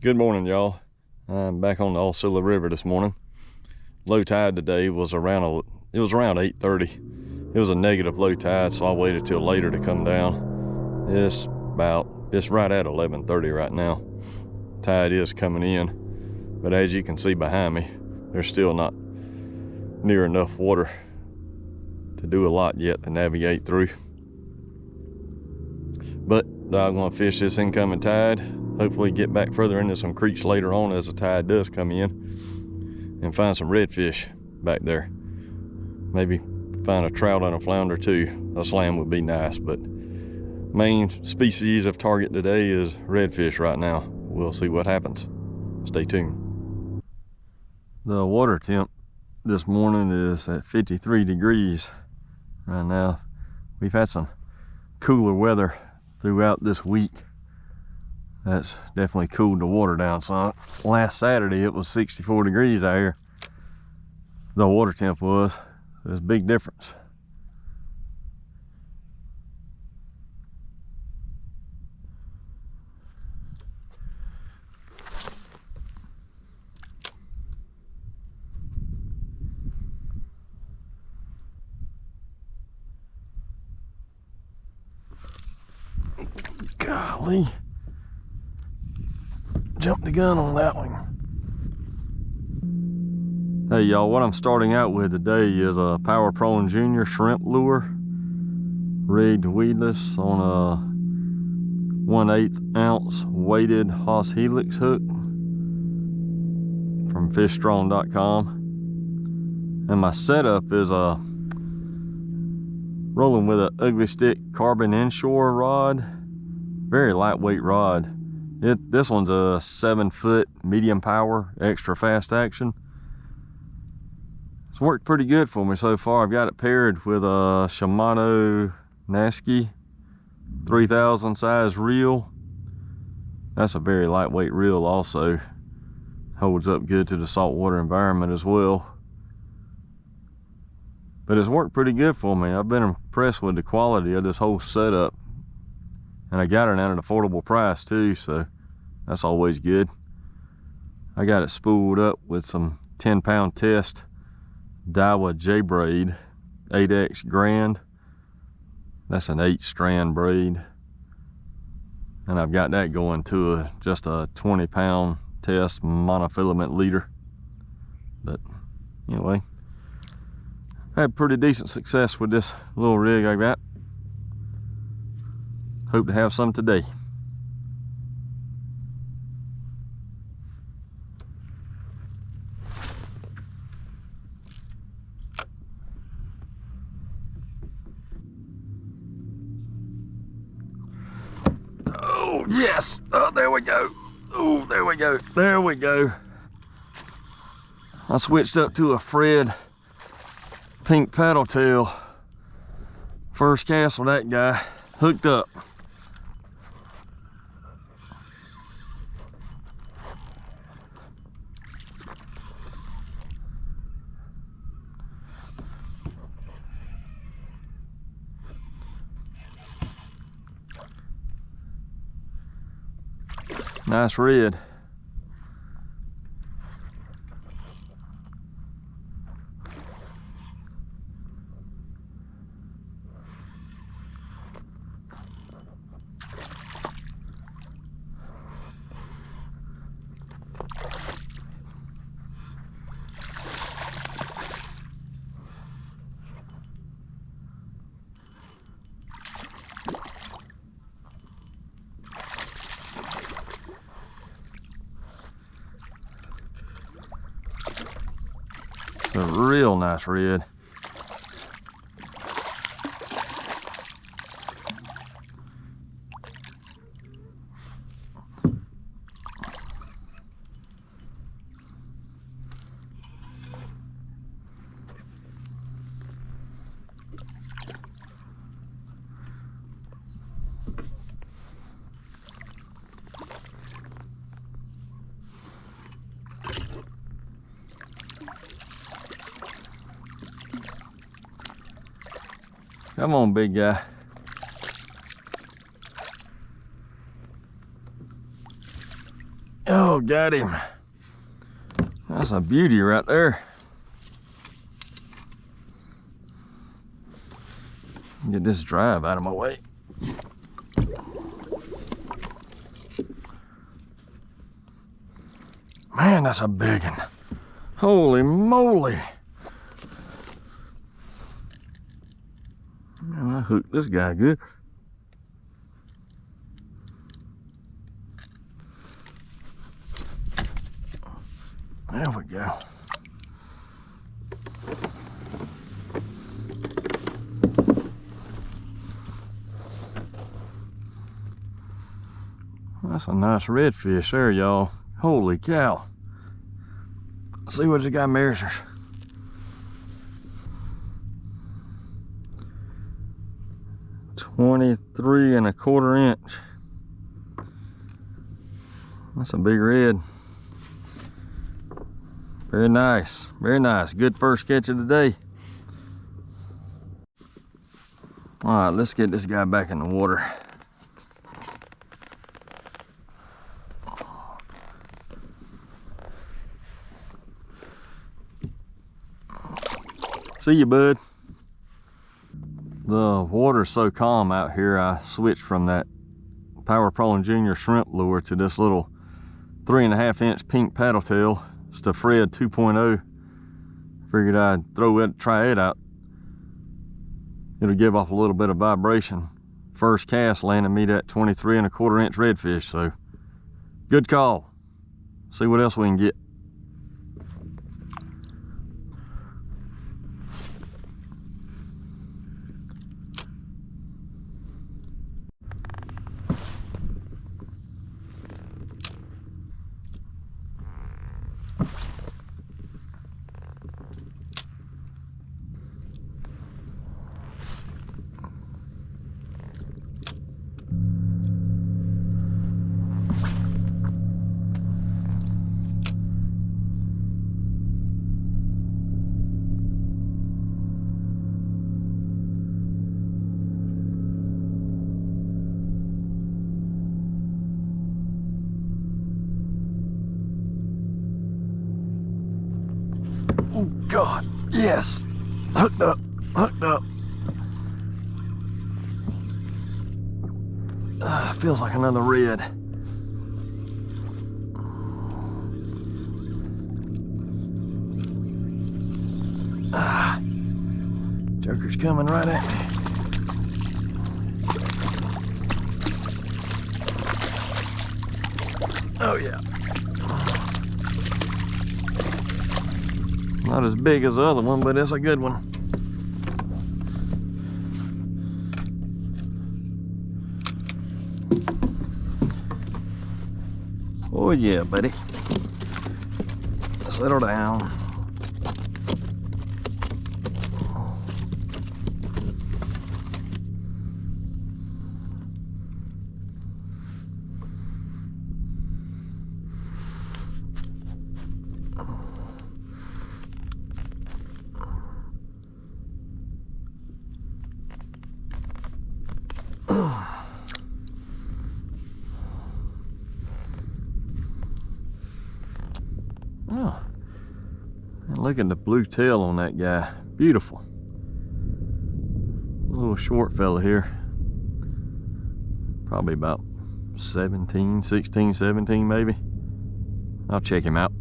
Good morning, y'all. I'm back on the Aucilla River this morning. Low tide today was around 8:30. It was a negative low tide, so I waited till later to come down. It's right at 11:30 right now. Tide is coming in, but as you can see behind me, there's still not near enough water to do a lot yet to navigate through. But I'm gonna fish this incoming tide. Hopefully get back further into some creeks later on as the tide does come in, and find some redfish back there. Maybe find a trout and a flounder too. A slam would be nice, but main species of target today is redfish right now. We'll see what happens. Stay tuned. The water temp this morning is at 53 degrees right now. We've had some cooler weather throughout this week. That's definitely cooled the water down some. Last Saturday it was 64 degrees out here. The water temp was. There's a big difference. Golly. Jumped the gun on that one. Hey y'all, what I'm starting out with today is a Power Prone Junior shrimp lure, rigged weedless on a 1/8 ounce weighted Haas Helix hook from fishstrong.com. And my setup is rolling with an Ugly Stik carbon Inshore rod, very lightweight rod. This one's a 7-foot medium power, extra fast action. It's worked pretty good for me so far. I've got it paired with a Shimano Nasci 3000 size reel. That's a very lightweight reel also. Holds up good to the saltwater environment as well. But it's worked pretty good for me. I've been impressed with the quality of this whole setup. And I got it at an affordable price too, so that's always good. I got it spooled up with some 10-pound test Daiwa J-Braid 8X Grand. That's an 8-strand braid. And I've got that going to just a 20-pound test monofilament leader. But anyway, I had pretty decent success with this little rig I got. Hope to have some today. Oh yes! Oh, there we go. Oh, there we go. There we go. I switched up to a Fred pink paddle tail. First cast with that guy. Hooked up. Nice red. A real nice red. Come on, big guy. Oh, got him. That's a beauty right there. Get this drive out of my way. Man, that's a big one. Holy moly. Man, I hooked this guy good. There we go. That's a nice redfish there, y'all. Holy cow. Let's see what this guy measures. (23¼ inch. That's a big red. Very nice, very nice. Good first catch of the day. All right, let's get this guy back in the water. See you, bud. The water's so calm out here, I switched from that Power Pro and Junior shrimp lure to this little 3.5 inch pink paddle tail. It's the Fred 2.0. Figured I'd try it out. It'll give off a little bit of vibration. First cast landed me that 23¼ inch redfish, so good call. See what else we can get. Oh God, yes. Hooked up, hooked up. Feels like another red. Joker's coming right at me. Oh yeah. Not as big as the other one, but it's a good one. Oh yeah, buddy. Settle down. Oh, and look at the blue tail on that guy. Beautiful. Little short fella here. Probably about 16, 17 maybe. I'll check him out.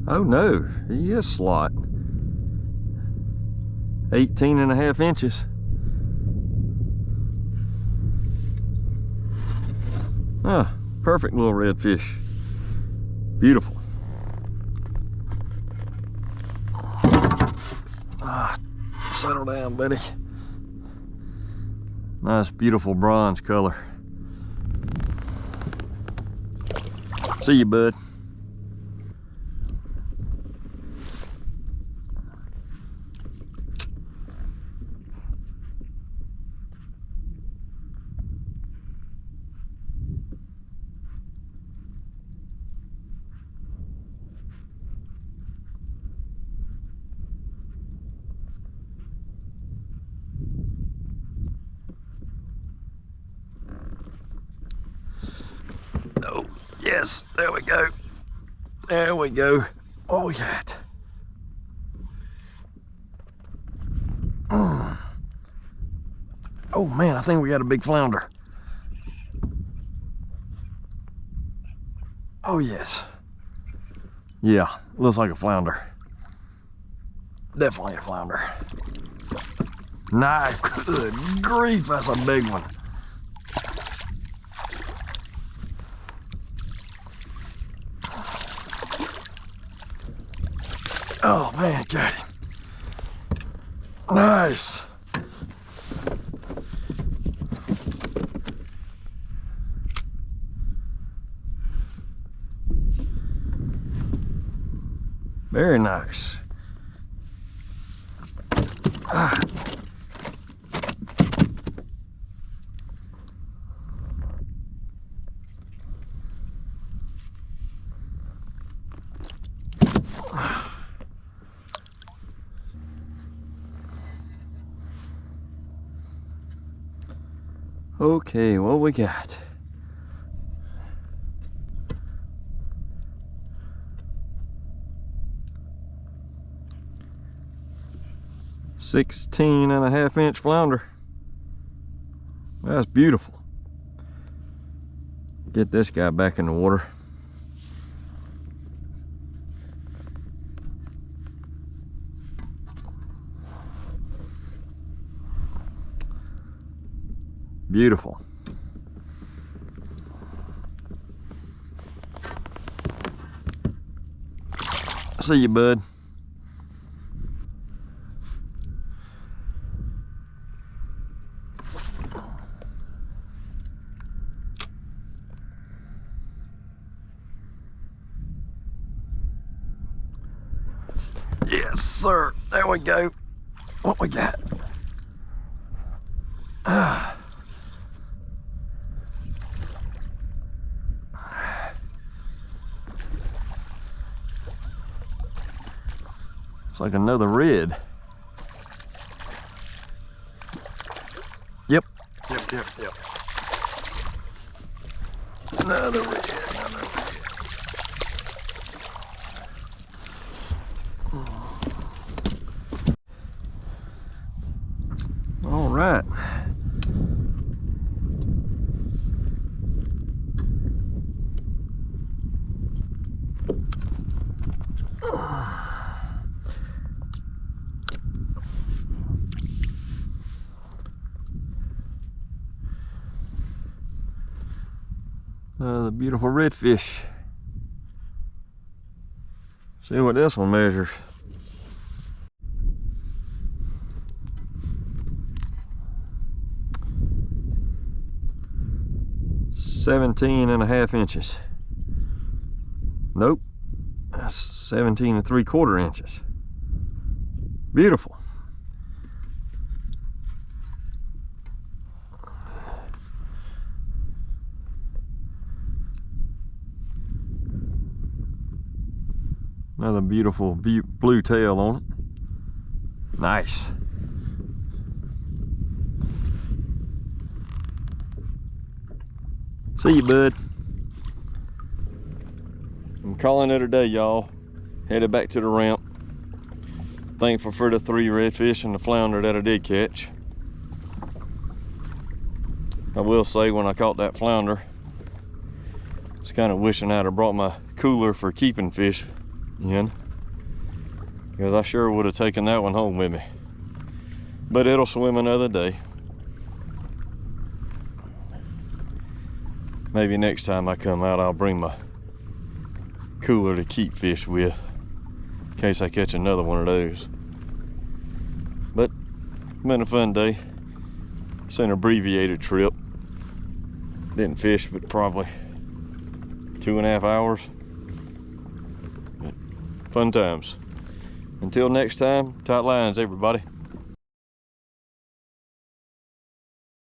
Oh no, he is slot. 18.5 inches. Ah, perfect little redfish. Beautiful. Ah, settle down, buddy. Nice, beautiful bronze color. See you, bud. Yes, there we go. There we go. What we got? Oh man, I think we got a big flounder. Oh yes. Yeah, looks like a flounder. Definitely a flounder. Nice, good grief, that's a big one. Oh man, got him. Nice. Very nice. Ah. Okay, what we got? "16.5" flounder. That's beautiful. Get this guy back in the water. Beautiful. See you, bud. Yes, sir. There we go. What we got? It's like another red. Yep. Another red, All right. The beautiful redfish. See what this one measures. "17.5" Nope, that's 17 3/4 inches. Beautiful. Another beautiful blue tail on it. Nice. See you, bud. I'm calling it a day, y'all. Headed back to the ramp. Thankful for the 3 redfish and the flounder that I did catch. I will say, when I caught that flounder, I was kind of wishing I'd have brought my cooler for keeping fish in, because I sure would have taken that one home with me. But it'll swim another day. Maybe next time I come out, I'll bring my cooler to keep fish with, in case I catch another one of those. But been a fun day. It's an abbreviated trip. Didn't fish but probably 2.5 hours. But fun times. Until next time, tight lines, everybody.